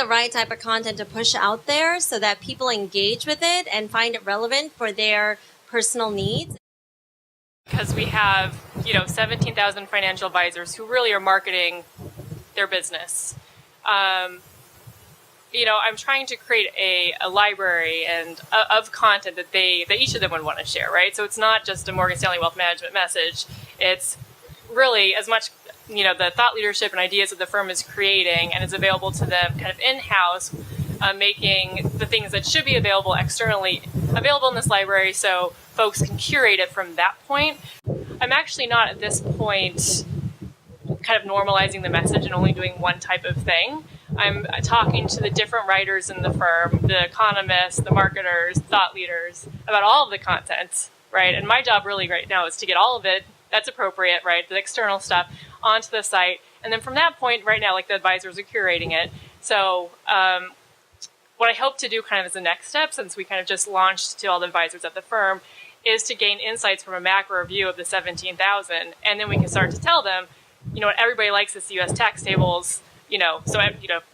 the right type of content to push out there so that people engage with it and find it relevant for their personal needs? Because we have, 17,000 financial advisors who really are marketing their business. I'm trying to create a library and of content that each of them would want to share, right? So it's not just a Morgan Stanley Wealth Management message. It's really as much, the thought leadership and ideas that the firm is creating, and it's available to them kind of in-house, making the things that should be available externally available in this library so folks can curate it from that point. I'm actually not at this point kind of normalizing the message and only doing one type of thing. I'm talking to the different writers in the firm, the economists, the marketers, thought leaders, about all of the content, right? And my job really right now is to get all of it that's appropriate, right, the external stuff, onto the site. And then from that point, right now, like the advisors are curating it. So what I hope to do kind of as the next step, since we kind of just launched to all the advisors at the firm, is to gain insights from a macro view of the 17,000. And then we can start to tell them, everybody likes to see U.S. tax tables, so,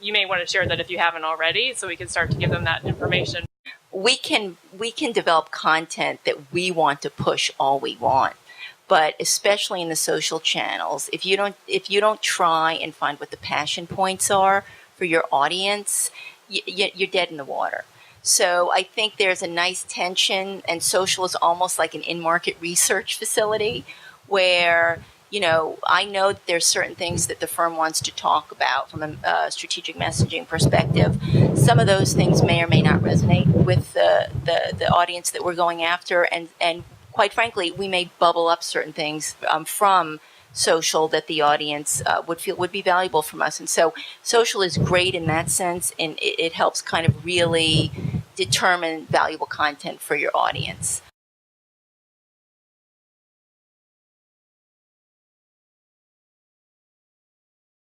you may want to share that if you haven't already, so we can start to give them that information. We can develop content that we want to push all we want, but especially in the social channels, if you don't try and find what the passion points are for your audience, you're dead in the water. So I think there's a nice tension, and social is almost like an in-market research facility where I know that there's certain things that the firm wants to talk about from a strategic messaging perspective. Some of those things may or may not resonate with the audience that we're going after, and quite frankly, we may bubble up certain things from social that the audience would feel would be valuable from us. And so social is great in that sense, and it helps kind of really determine valuable content for your audience.